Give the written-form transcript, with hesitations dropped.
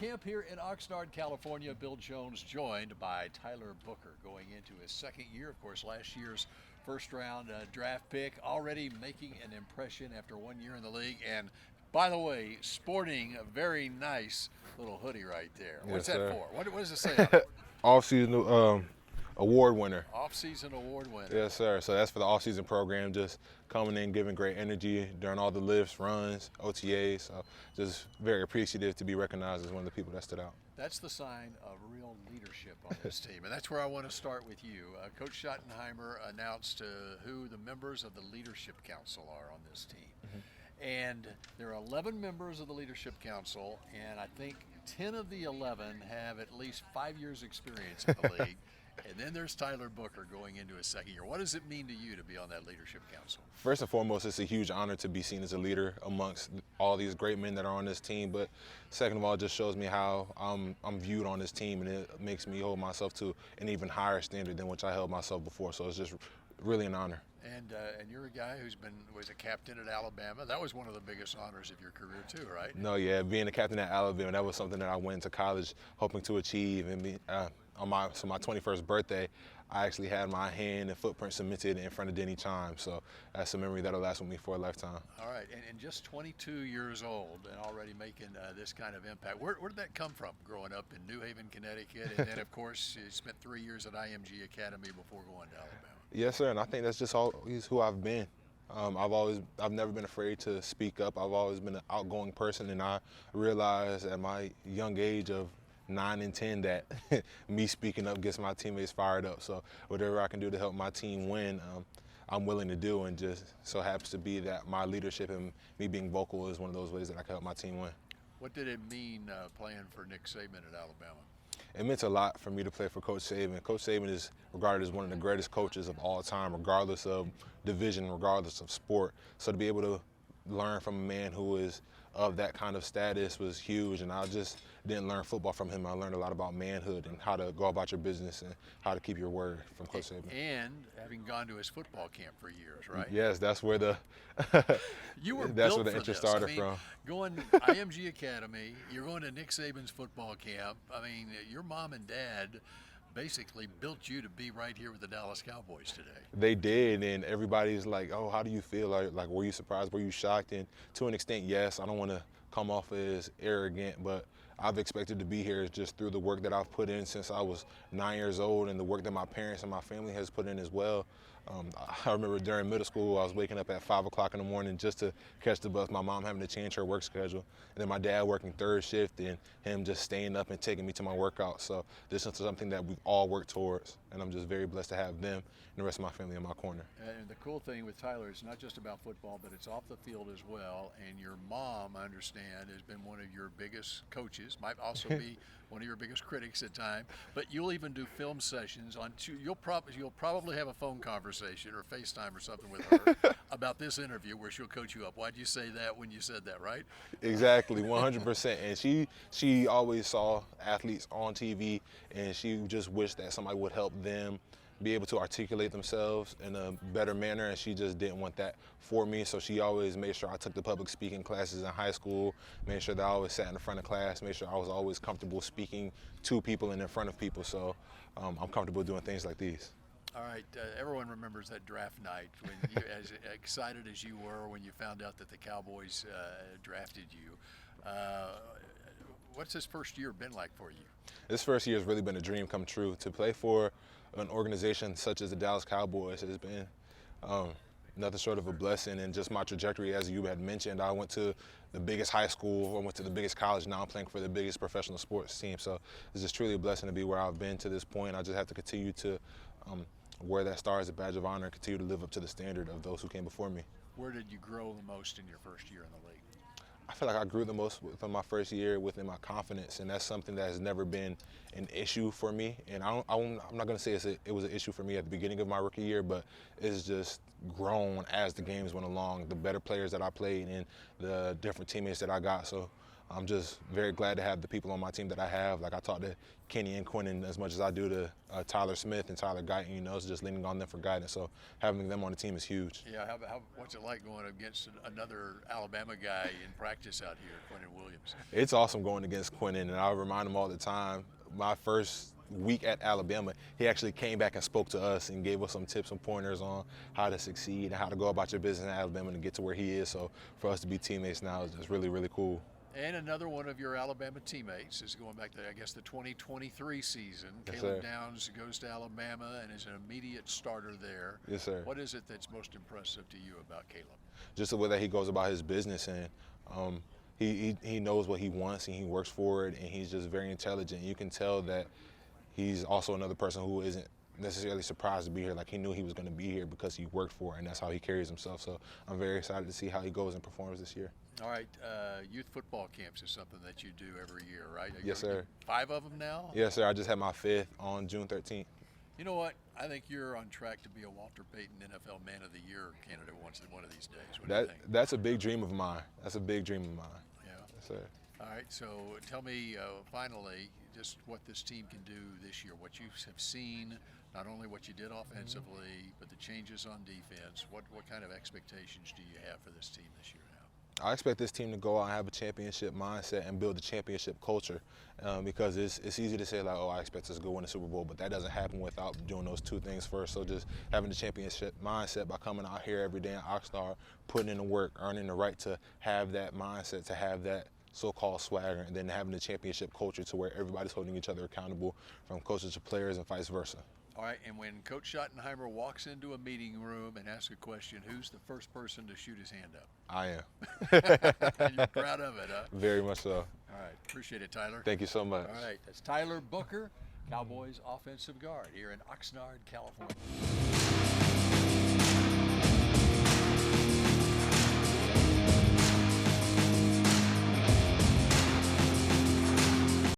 camp here in Oxnard, California. Bill Jones joined by Tyler Booker going into his second year. Of course, last year's first round draft pick, already making an impression after 1 year in the league. And by the way, sporting a very nice little hoodie right there. What's Yes, that sir. for? What does it say on it? Off-season award winner. Off-season award winner. Yes, sir. So that's for the off-season program, just coming in, giving great energy during all the lifts, runs, OTAs. So just very appreciative to be recognized as one of the people that stood out. That's the sign of real leadership on this team. And that's where I want to start with you. Coach Schottenheimer announced who the members of the Leadership Council are on this team. And there are 11 members of the Leadership Council, and I think 10 of the 11 have at least 5 years experience in the league. And then there's Tyler Booker going into his second year. What does it mean to you to be on that Leadership Council? First and foremost, it's a huge honor to be seen as a leader amongst all these great men that are on this team. But second of all, it just shows me how I'm viewed on this team, and it makes me hold myself to an even higher standard than which I held myself before. So it's just really an honor. And you're a guy was a captain at Alabama. That was one of the biggest honors of your career too, right? No, yeah, being a captain at Alabama, that was something that I went into college hoping to achieve. And on my 21st birthday, I actually had my hand and footprint cemented in front of Denny Chimes. So that's a memory that'll last with me for a lifetime. All right, and just 22 years old and already making this kind of impact. Where did that come from, growing up in New Haven, Connecticut? And then, of course, you spent 3 years at IMG Academy before going to Alabama. Yes, sir, and I think that's just always who I've been. I've never been afraid to speak up. I've always been an outgoing person, and I realized at my young age of 9 and 10 that me speaking up gets my teammates fired up. So whatever I can do to help my team win, I'm willing to do, and just so happens to be that my leadership and me being vocal is one of those ways that I can help my team win. What did it mean playing for Nick Saban at Alabama? It meant a lot for me to play for Coach Saban. Coach Saban is regarded as one of the greatest coaches of all time, regardless of division, regardless of sport. So to be able to learn from a man who is of that kind of status was huge, and I just didn't learn football from him. I learned a lot about manhood and how to go about your business and how to keep your word from Coach Saban. And having gone to his football camp for years, right? Yes, that's where the you were that's built where the for interest this. started from. Going IMG Academy, you're going to Nick Saban's football camp. I mean, your mom and dad basically built you to be right here with the Dallas Cowboys today. They did, and everybody's like, oh, how do you feel? Like, were you surprised? Were you shocked? And to an extent, yes. I don't want to come off as arrogant, but I've expected to be here just through the work that I've put in since I was 9 years old, and the work that my parents and my family has put in as well. I remember during middle school, I was waking up at 5 o'clock in the morning just to catch the bus, my mom having to change her work schedule, and then my dad working third shift, and him just staying up and taking me to my workout. So this is something that we've all worked towards, and I'm just very blessed to have them and the rest of my family in my corner. And the cool thing with Tyler is not just about football, but it's off the field as well. And your mom, I understand, has been one of your biggest coaches, might also be one of your biggest critics at times. But you'll even do film sessions on. You'll probably have a phone conversation or FaceTime or something with her about this interview where she'll coach you up. Why'd you say that when you said that, right? Exactly, 100%. And she always saw athletes on TV, and she just wished that somebody would help them be able to articulate themselves in a better manner, and she just didn't want that for me. So she always made sure I took the public speaking classes in high school, made sure that I always sat in the front of class, made sure I was always comfortable speaking to people and in front of people. So I'm comfortable doing things like these. All right, everyone remembers that draft night when you, as excited as you were when you found out that the Cowboys drafted you. What's this first year been like for you? This first year has really been a dream come true. To play for an organization such as the Dallas Cowboys has been nothing short of a blessing, and just my trajectory, as you had mentioned, I went to the biggest high school, I went to the biggest college, now I'm playing for the biggest professional sports team. So it's just truly a blessing to be where I've been to this point. I just have to continue to wear that star as a badge of honor and continue to live up to the standard of those who came before me. Where did you grow the most in your first year in the league? I feel like I grew the most within my first year within my confidence, and that's something that has never been an issue for me. And I'm not going to say it was an issue for me at the beginning of my rookie year, but it's just grown as the games went along, the better players that I played and the different teammates that I got. So I'm just very glad to have the people on my team that I have. Like I talk to Kenny and Quinnen as much as I do to Tyler Smith and Tyler Guyton. You know, it's just leaning on them for guidance. So having them on the team is huge. Yeah, what's it like going against another Alabama guy in practice out here, Quinnen Williams? It's awesome going against Quinnen, and I remind him all the time. My first week at Alabama, he actually came back and spoke to us and gave us some tips and pointers on how to succeed and how to go about your business in Alabama and get to where he is. So for us to be teammates now is just really, really cool. And another one of your Alabama teammates is going back to, I guess, the 2023 season. Yes, Caleb sir. Downs goes to Alabama and is an immediate starter there. Yes, sir. What is it that's most impressive to you about Caleb? Just the way that he goes about his business, and he knows what he wants and he works for it, and he's just very intelligent. You can tell that he's also another person who isn't necessarily surprised to be here. Like he knew he was going to be here because he worked for it, and that's how he carries himself. So I'm very excited to see how he goes and performs this year. All right, youth football camps is something that you do every year, right? Yes, sir. 5 of them now? Yes, sir. I just had my 5th on June 13th. You know what? I think you're on track to be a Walter Payton NFL Man of the Year candidate one of these days. What do you think? That's a big dream of mine. That's a big dream of mine. Yeah. Yes, sir. All right, so tell me finally just what this team can do this year, what you have seen, not only what you did offensively, but the changes on defense. What kind of expectations do you have for this team this year now? I expect this team to go out and have a championship mindset and build a championship culture, because it's easy to say like, oh, I expect us to go win the Super Bowl, but that doesn't happen without doing those 2 things first. So just having the championship mindset by coming out here every day in Oxnard, putting in the work, earning the right to have that mindset, to have that so-called swagger, and then having the championship culture to where everybody's holding each other accountable, from coaches to players and vice versa. All right, and when Coach Schottenheimer walks into a meeting room and asks a question, who's the first person to shoot his hand up? I am. And you're proud of it, huh? Very much so. All right, appreciate it, Tyler. Thank you so much. All right, that's Tyler Booker, Cowboys offensive guard here in Oxnard, California.